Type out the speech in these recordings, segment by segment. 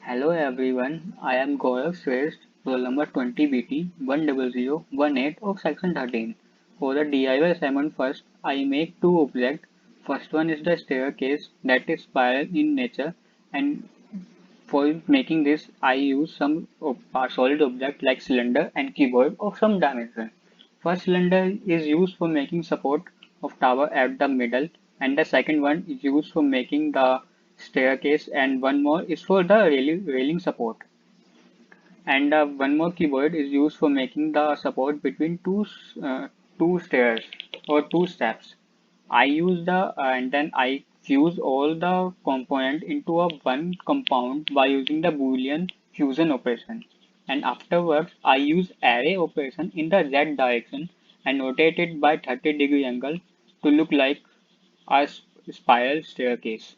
Hello everyone, I am Gaurav Shrestha, roll number 20BT 10018 of section 13. For the DIY assignment first, I make two objects. First one is the staircase that is spiral in nature, and for making this I use some solid object like cylinder and keyboard of some dimension. First cylinder is used for making support of tower at the middle, and the second one is used for making the staircase, and one more is for the railing support. And one more keyboard is used for making the support between two stairs or two steps. I use and then I fuse all the component into a one compound by using the Boolean fusion operation. And afterwards, I use array operation in the z direction and rotate it by 30-degree angle to look like a spiral staircase.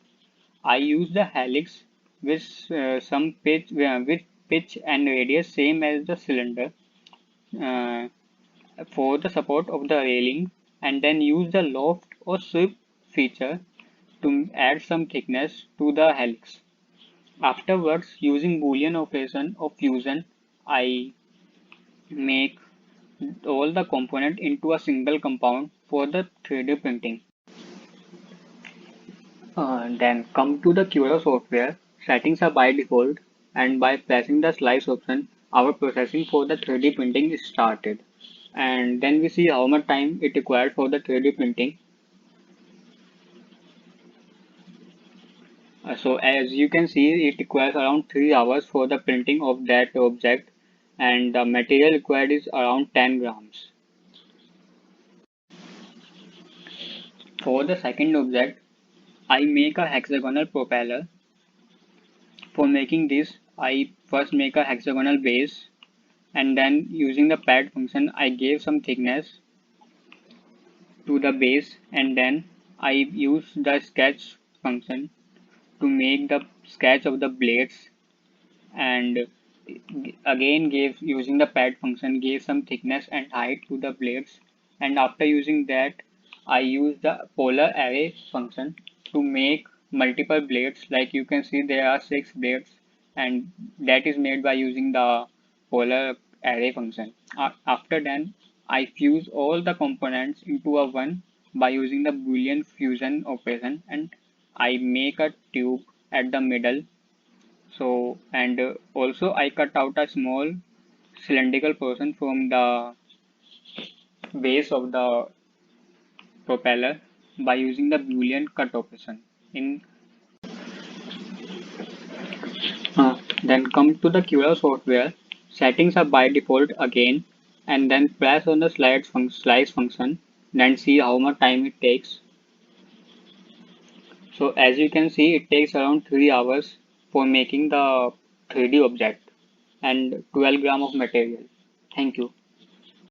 I use the helix with some pitch with pitch and radius same as the cylinder uh, for the support of the railing, and then use the loft or sweep feature to add some thickness to the helix. Afterwards, using Boolean operation of fusion, I make all the component into a single compound for the 3D printing. Then come to the Cura software. Settings are by default, and by pressing the slice option, our processing for the 3D printing is started. And then we see how much time it required for the 3D printing. So as you can see, it requires around 3 hours for the printing of that object, and the material required is around 10 grams. For the second object, I make a hexagonal propeller. For making this, I first make a hexagonal base, and then using the pad function I gave some thickness to the base, and then I use the sketch function to make the sketch of the blades, and again gave using the pad function gave some thickness and height to the blades, and after using that I use the polar array function to make multiple blades. Like you can see there are 6 blades, and that is made by using the polar array function. After then I fuse all the components into a one by using the Boolean fusion operation, and I make a tube at the middle. So, and also I cut out a small cylindrical portion from the base of the propeller by using the Boolean cut operation. In Then come to the Cura software. Settings are by default again, and then press on the slice function. Then see how much time it takes. So as you can see, it takes around 3 hours for making the 3D object and 12 gram of material. Thank you.